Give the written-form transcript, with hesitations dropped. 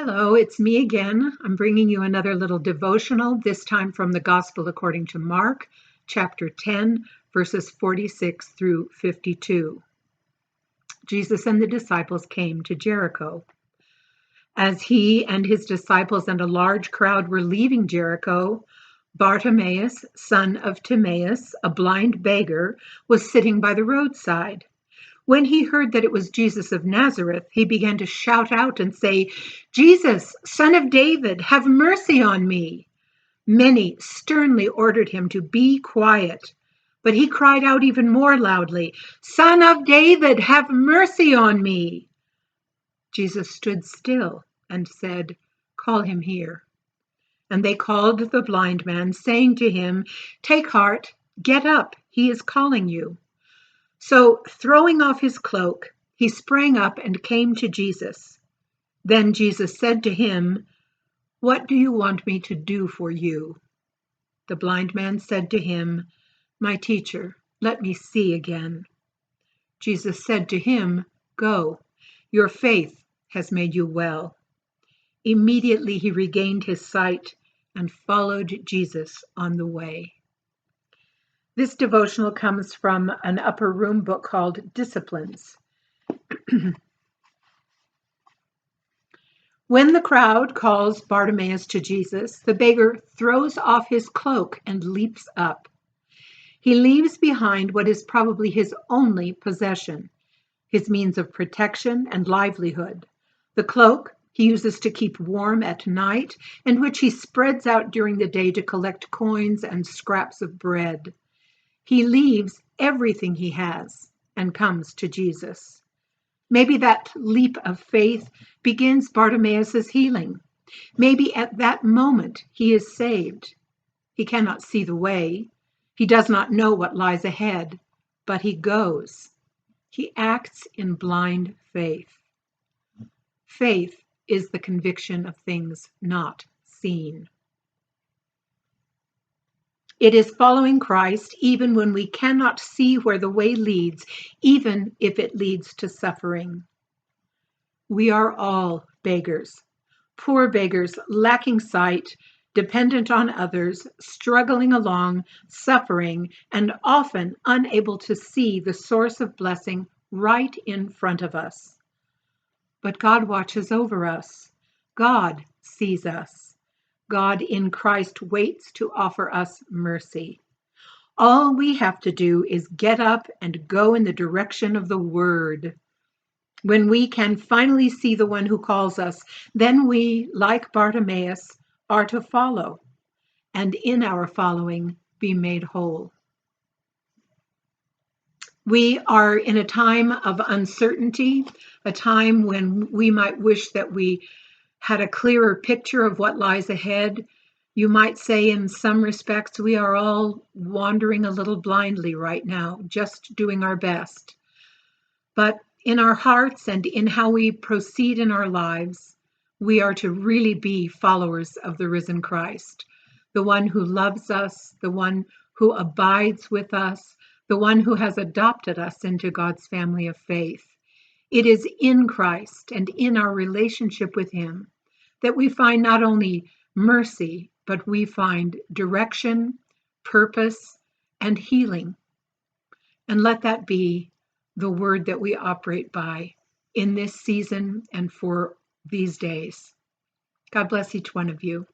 Hello, it's me again. I'm bringing you another little devotional, this time from the Gospel according to Mark, chapter 10, verses 46 through 52. Jesus and the disciples came to Jericho. As he and his disciples and a large crowd were leaving Jericho, Bartimaeus, son of Timaeus, a blind beggar, was sitting by the roadside. When he heard that it was Jesus of Nazareth, he began to shout out and say, "Jesus, Son of David, have mercy on me." Many sternly ordered him to be quiet, but he cried out even more loudly, "Son of David, have mercy on me." Jesus stood still and said, "Call him here." And they called the blind man, saying to him, "Take heart, get up, he is calling you." So, throwing off his cloak, he sprang up and came to Jesus. Then Jesus said to him, "What do you want me to do for you?" The blind man said to him, "My teacher, let me see again." Jesus said to him, "Go, your faith has made you well." Immediately he regained his sight and followed Jesus on the way. This devotional comes from an upper room book called Disciplines. When the crowd calls Bartimaeus to Jesus, the beggar throws off his cloak and leaps up. He leaves behind what is probably his only possession, his means of protection and livelihood. The cloak he uses to keep warm at night, and which he spreads out during the day to collect coins and scraps of bread. He leaves everything he has and comes to Jesus. Maybe that leap of faith begins Bartimaeus' healing. Maybe at that moment he is saved. He cannot see the way. He does not know what lies ahead, but he goes. He acts in blind faith. Faith is the conviction of things not seen. It is following Christ even when we cannot see where the way leads, even if it leads to suffering. We are all beggars, poor beggars lacking sight, dependent on others, struggling along, suffering, and often unable to see the source of blessing right in front of us. But God watches over us. God sees us. God in Christ waits to offer us mercy. All we have to do is get up and go in the direction of the Word. When we can finally see the one who calls us, then we, like Bartimaeus, are to follow, and in our following be made whole. We are in a time of uncertainty, a time when we might wish that we had a clearer picture of what lies ahead. You might say in some respects we are all wandering a little blindly right now, just doing our best. But in our hearts and in how we proceed in our lives, we are to really be followers of the risen Christ, the one who loves us, the one who abides with us, the one who has adopted us into God's family of faith. It is in Christ and in our relationship with him that we find not only mercy, but we find direction, purpose, and healing. And let that be the word that we operate by in this season and for these days. God bless each one of you.